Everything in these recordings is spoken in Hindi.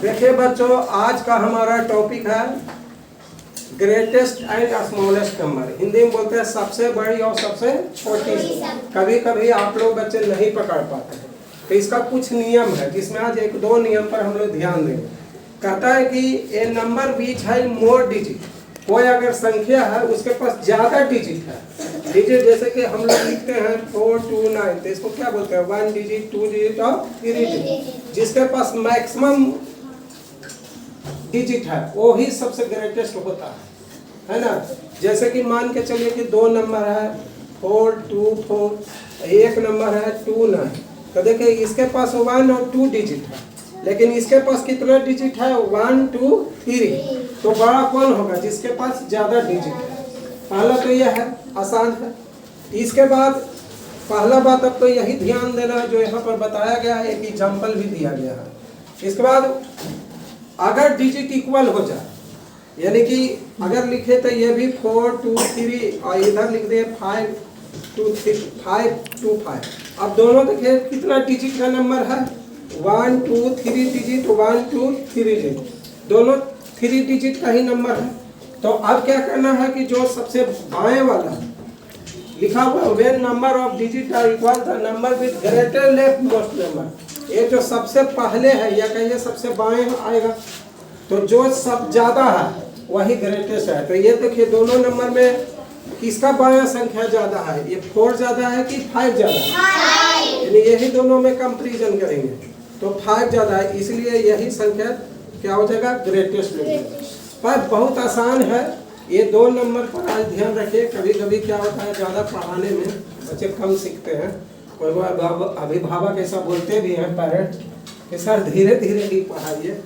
देखिए बच्चों, आज का हमारा टॉपिक है greatest and smallest number. Hindi में बोलते हैं सबसे बड़ी और सबसे छोटी। कभी कभी आप लोग बच्चे नहीं पकड़ पाते हैं, तो इसका कुछ नियम है जिसमें आज एक दो नियम पर हम लोग ध्यान देंगे। कहता है कि ए नंबर बीच है मोर डिजिट। कोई अगर संख्या है उसके पास ज्यादा डिजिट है, डिजिट जैसे कि हम लोग लिखते हैं 4 2 9, तो इसको क्या बोलते हैं 1 डिजिट 2 डिजिट और 3 डिजिट। जिसके पास मैक्सिमम डिजिट है वो ही सबसे ग्रेटेस्ट होता है ना। जैसे कि मान के चलिए कि दो नंबर है 4 2 4, एक नंबर है 2 9, तो देखिए इसके पास 1 और 2 डिजिट है, लेकिन इसके पास कितना डिजिट है 1 2 3। तो बड़ा कौन होगा जिसके पास ज्यादा डिजिट है। पहला तो यह है, आसान है। इसके बाद पहला बात अब तो यही ध्यान देना जो यहाँ पर बताया गया है, एक एग्जाम्पल भी दिया गया है। इसके बाद अगर डिजिट इक्वल हो जाए, यानी कि अगर लिखे तो ये भी 4 2 3 और इधर लिख दे 5 2 3 5 2 5। अब दोनों देखिए कितना डिजिट का नंबर है 1 2 3 डिजिट 1 2 3 डिजिट, दोनों 3 डिजिट का ही नंबर है। तो अब क्या करना है कि जो सबसे बाएं वाला लिखा हुआ when number of digit are equal the number with greater left most number, ये जो सबसे पहले है या कहिए सबसे बाएं आएगा, तो जो सब ज्यादा है वही ग्रेटेस्ट है। तो ये देखिए दोनों नंबर में किसका बायां संख्या ज्यादा है, ये 4 ज्यादा है कि 5 ज्यादा है, यानी यही दोनों में कंपैरिजन करेंगे तो 5 ज्यादा है, इसलिए यही संख्या क्या हो जाएगा ग्रेटेस्ट नंबर। पर बहुत आसान है, ये दो नंबर पर आज ध्यान रखिए। कभी कभी क्या होता है ज्यादा पढ़ाने में बच्चे कम सीखते हैं, कोई अभिभावक ऐसा बोलते भी हैं पेरेंट कि सर धीरे धीरे ही पढ़ाइए,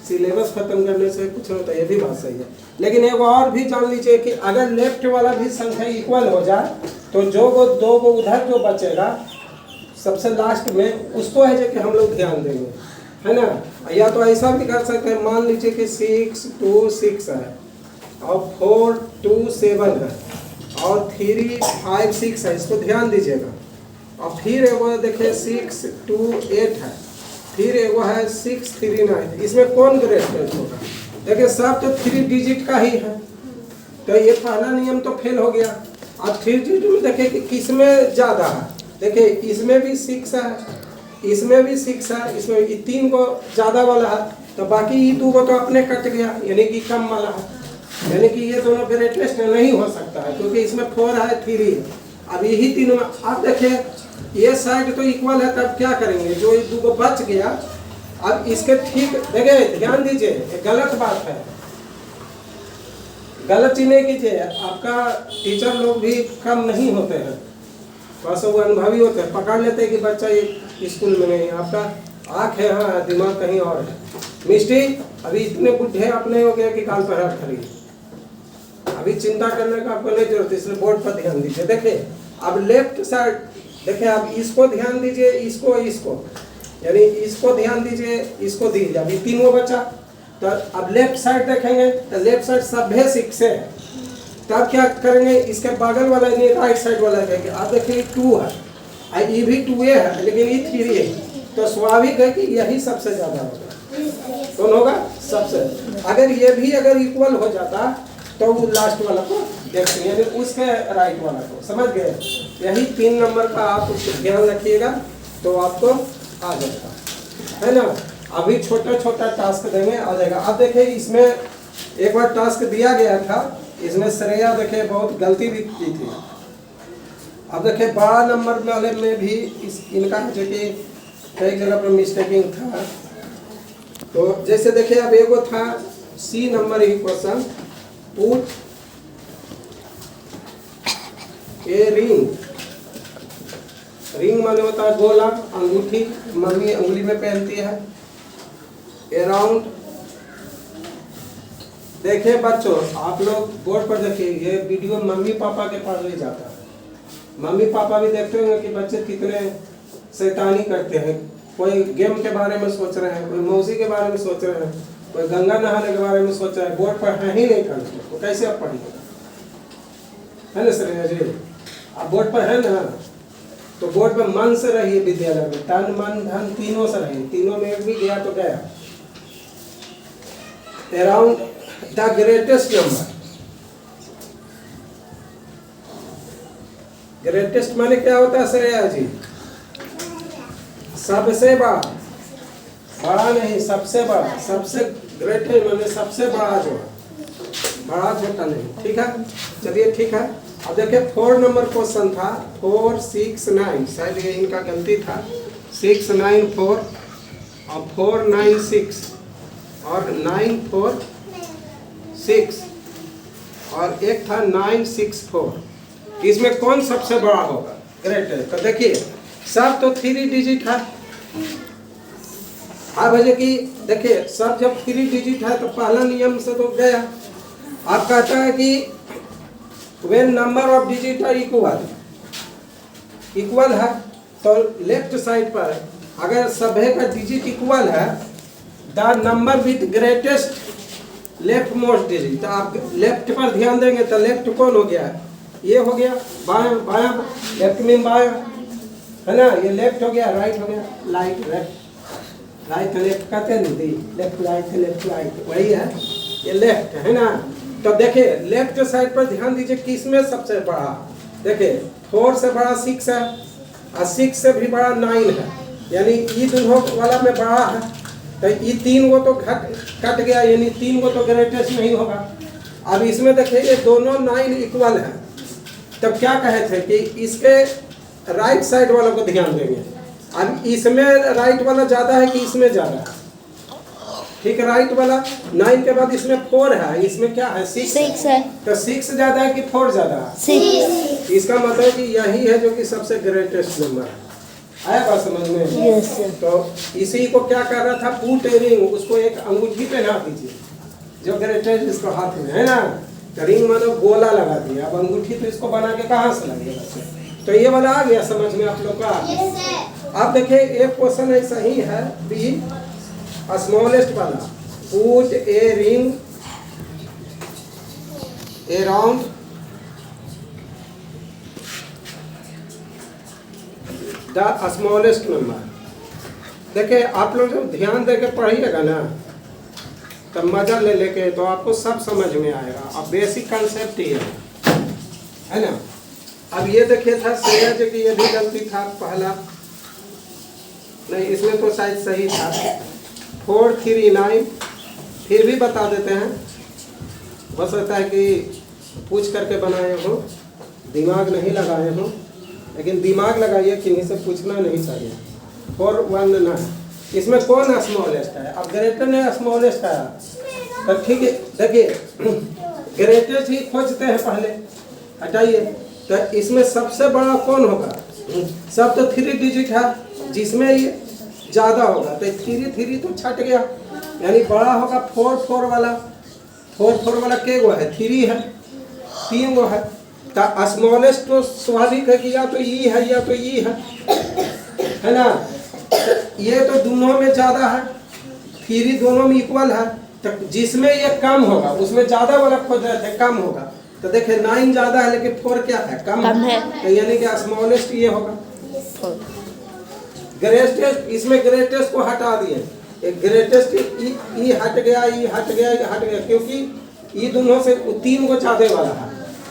सिलेबस खत्म करने से कुछ होता है, ये भी बात सही है। लेकिन एक और भी जान लीजिए कि अगर लेफ्ट वाला भी संख्या इक्वल हो जाए तो जो वो दो वो उधर जो बचेगा सबसे लास्ट में उसको है जो कि हम लोग ध्यान देंगे, है ना। या तो ऐसा भी कर सकते हैं, मान लीजिए कि 6 2 6 है और 4 2 7 है और 3 5 6 है, इसको ध्यान दीजिएगा। और फिर वो देखिए 6 2 8 है, फिर वो है 6 3 9, इसमें कौन ग्रेटेस्ट होगा। देखिए सब तो 3 डिजिट का ही है, तो ये पहला नियम तो फेल हो गया। अब 3 डिजिट में देखिए कि किसमें ज्यादा है, देखिए इसमें भी 6 है, इसमें भी 6 है, इसमें 3 को ज्यादा वाला है, तो बाकी ये 2 को तो अपने कट गया, यानी कि कम वाला है, यानी कि ये दोनों ग्रेटेस्ट नहीं हो सकता है क्योंकि इसमें 4 है 3 है। अब यही तीनों में आप देखिए ये साइड तो इक्वल है, तब क्या करेंगे जो ये 2 को बच गया, अब इसके ठीक देखिए ध्यान दीजिए, गलत बात है, गलत चीज नहीं कीजिए। आपका टीचर लोग भी कम नहीं होते हैं, बस वो अनुभवी होते हैं, पकड़ लेते हैं कि बच्चा ये स्कूल में नहीं, आपका आँख है हाँ दिमाग कहीं और है। मिस्टी अभी इतने बुढ़े अपने हो गए कि काल पर हाथ खड़ी, अभी चिंता करने का आपको नहीं जरूरत, इसलिए बोर्ड पर ध्यान दीजिए। देखिए अब लेफ्ट साइड देखिए, आप इसको ध्यान दीजिए, इसको इसको यानी इसको ध्यान दीजिए, इसको दीजिए। अभी 3 बचा, तो अब लेफ्ट साइड देखेंगे तो लेफ्ट साइड सभ्य 6 है, तब क्या करेंगे इसके बगल वाला यानी राइट साइड वाला देखेंगे। आप देखिए 2 है, ये भी 2 है लेकिन ये 3 है, तो स्वाभाविक है कि यही सबसे ज्यादा होगा। कौन होगा सबसे, अगर ये भी अगर इक्वल हो जाता तो वो लास्ट वाला को देखते यानी उसके राइट वाला को, समझ गए। यही 3 नंबर का आप ध्यान रखिएगा तो आपको आ जाएगा, है ना। अभी छोटा छोटा टास्क देंगे आ जाएगा। अब देखिए इसमें एक बार टास्क दिया गया था, इसमें श्रेया देखिए बहुत गलती भी की थी। अब देखिए बड़ा नंबर वाले में भी इनका जो कि कई जगह पर मिस्टेकिंग था। तो जैसे देखिए अब एगो था सी नंबर ही question, put a ring, ring माने होता है गोला, अंगूठी मम्मी उंगली में पहनती है, अराउंड। देखिए बच्चों आप लोग बोर्ड पर देखिए, ये वीडियो मम्मी पापा के पास ले जाता है, मम्मी पापा भी देखते होंगे कि बच्चे कितने शैतानी करते हैं, कोई गेम के बारे में सोच रहे हैं, कोई मौसी के बारे में सोच रहे हैं, कोई गंगा नहाने के बारे में सोच रहा है, बोर्ड पर है ही नहीं करते, तो कैसे आप पढ़िएगा, है ना श्रेया जी। आप बोर्ड पर है ना, तो बोर्ड पर मन से रहिए, विद्यालय में तन मन धन तीनों से रहिए, तीनों में एक भी गया तो गया। Around the greatest number. Greatest माने क्या होता है श्रेया जी? सबसे बड़ा, बड़ा नहीं, सबसे बड़ा, सबसे ग्रेटेस्ट माने सबसे बड़ा जो है, बड़ा छोटा नहीं, ठीक है। चलिए ठीक है, अब देखिए 4 नंबर क्वेश्चन था, 4 6 9, शायद ये इनका गलती था, 6 9 4 और 4 9 6 और 9 4 6 और एक था 9 6 4। इसमें कौन सबसे बड़ा होगा? ग्रेटेस्ट। तो देखिए सब तो 3 डिजिट है। अब है कि देखिए सब जब 3 डिजिट है तो पहला नियम से तो गया। आप कहता है कि when number of digit are equal है तो लेफ्ट साइड पर अगर सभी का डिजिट इक्वल है, the number with greatest left most digit, तो आप लेफ्ट पर ध्यान देंगे तो लेफ्ट कौन हो गया? ये हो गया बायां, बायां लेफ्ट में बायां है ना, ये लेफ्ट हो गया, राइट हो गया, लाइट लेफ्ट, राइट लेफ्ट कहते हैं नहीं, लेफ्ट राइट वही है, ये लेफ्ट है ना। तो देखिए लेफ्ट साइड पर ध्यान दीजिए किसमें सबसे बड़ा? देखिए 4 से बड़ा 6 है और 6 से भी बड़ा 9 है, यानी ये दोनों वाला में बड़ा है, तो ये 3 को तो कट गया, यानी 3 को तो ग्रेटेस्ट नहीं होगा। अब इसमें देखिए ये दोनों 9 इक्वल है, तब क्या कहे थे कि इसके राइट साइड वालों को ध्यान देंगे। अब इसमें राइट वाला ज़्यादा है कि इसमें ज़्यादा है? ठीक है, राइट वाला 9 के बाद इसमें 4 है, इसमें क्या है? 6 है। तो 6 ज़्यादा है कि 4 ज़्यादा है? 6। इसका मतलब कि यही है जो कि सबसे ग्रेटेस्ट नंबर है। आया बात समझ में? yes, तो इसी को क्या कर रहा था? पुट ए रिंग, उसको एक अंगूठी पे ना दीजिए, जो ग्रेटेस्ट इसको हाथ में है ना, तो रिंग मानो गोला लगा दिया, अब अंगूठी तो इसको बना के कहाँ से लगेगा? तो ये वाला आ गया समझ में आप लोग का? अब देखिए एक क्वेश्चन ऐसा ही है, बी स्मॉलेस्ट वाला, put a ring around the smallest number. देखिए आप लोग जब ध्यान देके पढ़िएगा ना तब मजा ले लेके तो आपको सब समझ में आएगा। अब बेसिक कंसेप्ट ही है ना। अब ये देखिए था श्रेया जी की, ये भी गलती था पहला, नहीं इसमें तो शायद सही था, 4 3 9, फिर भी बता देते हैं, बस होता है कि पूछ करके बनाए हो, दिमाग नहीं लगाए हो, लेकिन दिमाग लगाइए, किन्हीं से पूछना नहीं चाहिए। 4 1 9, इसमें कौन स्मॉलेस्ट है? अब ग्रेटर ने स्मॉलेस्ट है, तो ठीक है देखिए ग्रेटेस्ट ही खोजते हैं पहले, हटाइए, तो इसमें सबसे बड़ा कौन होगा? सब तो 3 डिजिट है, जिसमें ये ज़्यादा होगा, तो 3 3 तो छट गया, यानी बड़ा होगा 4 4 वाला, 4 4 वाला के गो है? 3 है, 3 गो है, तो स्मॉलेस्ट तो स्वाभाविक है कि या तो ई है या तो ई है ना। ये तो दोनों में ज़्यादा है, 3 दोनों में इक्वल है, तो जिसमें ये कम होगा उसमें ज़्यादा वाला खोज रहे थे, कम होगा, तो देखिए 9 ज़्यादा है लेकिन 4 क्या है? कम है, तो यानी कि स्मॉलेस्ट ये होगा। ग्रेटेस्ट, इसमें ग्रेटेस्ट को हटा दिए, एक ग्रेटेस्ट ई हट गया, ई हट गया, ई हट गया, क्योंकि ये दोनों से 3 को ज़्यादा वाला है।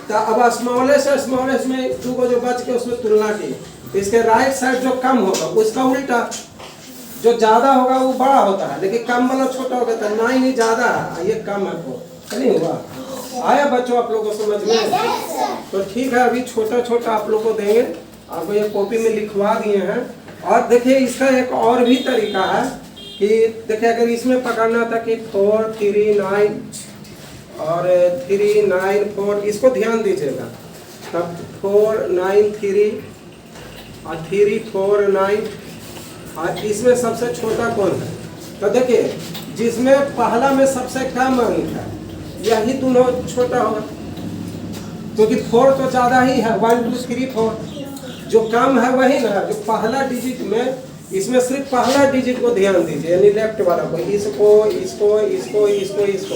तो अब स्मॉलेस्ट में 2 को जो बच के उसमें तुलना की, इसके राइट साइड जो कम होगा उसका उल्टा, जो ज़्यादा होगा वो बड़ा होता है, लेकिन कम वाला छोटा होगा, तो 9 ही ज़्यादा है, ये कम है, तो नहीं हुआ। आया बच्चों आप लोगों को समझ में? तो ठीक है, अभी छोटा छोटा आप लोग को देंगे, आपको ये कॉपी में लिखवा दिए हैं। और देखिए इसका एक और भी तरीका है कि देखिए अगर इसमें पकड़ना था कि 4 3 9 और 3 9 4, इसको ध्यान दीजिएगा, तब 4 9 3 और 3 4 9, और इसमें सबसे छोटा कौन है? तो देखिए जिसमें पहला में सबसे कम अंक है यही दोनों छोटा होगा, क्योंकि 4 तो ज़्यादा ही है, 1 2 3 4, जो कम है वही ना, जो पहला डिजिट में, इसमें सिर्फ पहला डिजिट को ध्यान दीजिए, यानी लेफ्ट वाला को, इसको इसको इसको इसको इसको,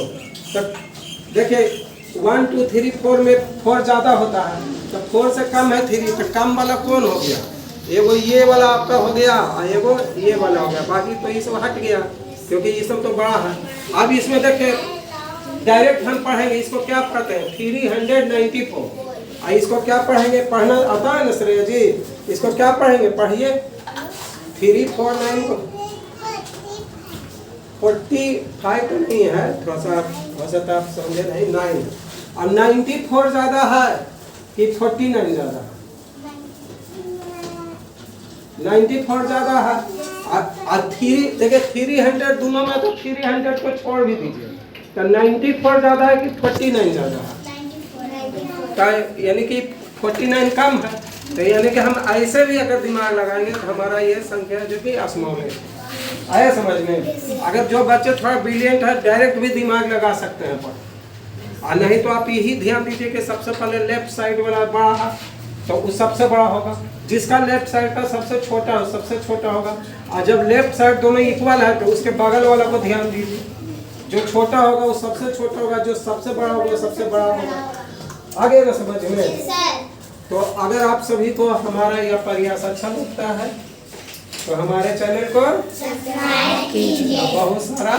तो देखिए 1 2 3 4 में 4 ज़्यादा होता है, तो 4 से कम है 3, तो कम वाला कौन हो गया? एगो ये वाला आपका हो गया और एगो ये वाला हो गया, बाकी तो ये सब हट गया, क्योंकि ये सब तो बड़ा है। अब इसमें देखिए डायरेक्ट हम पढ़ेंगे, इसको क्या पढ़ते हैं 394, और इसको क्या पढ़ेंगे, पढ़ना आता है ना श्रेया जी, इसको क्या पढ़ेंगे, पढ़िए 349 को 45 तो नहीं है, थोड़ा सा तो आप समझे नहीं, 9 और 94 ज़्यादा है कि 49 ज़्यादा है, 94 ज़्यादा है। और 3 देखिए 300 दोनों में, तो 300 को छोड़ भी दीजिए, तो 94 ज़्यादा है कि 49 ज़्यादा है, तो यानी कि 49 कम है। तो यानी कि हम ऐसे भी अगर दिमाग लगाएंगे तो हमारा ये संख्या जो कि असमोल है, आया समझ में। अगर जो बच्चे थोड़ा ब्रिलियंट है डायरेक्ट भी दिमाग लगा सकते हैं पर, और नहीं तो आप यही ध्यान दीजिए कि सबसे पहले लेफ्ट साइड वाला बड़ा है तो उस सबसे बड़ा होगा, जिसका लेफ्ट साइड का सबसे छोटा है सबसे छोटा होगा। और जब लेफ्ट साइड दोनों इक्वल है तो उसके बगल वाला को ध्यान दीजिए, जो छोटा होगा वो सबसे छोटा होगा, जो सबसे बड़ा होगा वो सबसे बड़ा होगा। आगे ना समझ में। तो अगर आप सभी को हमारा यह प्रयास अच्छा लगता है तो हमारे चैनल को सब्सक्राइब कीजिए, बहुत सारा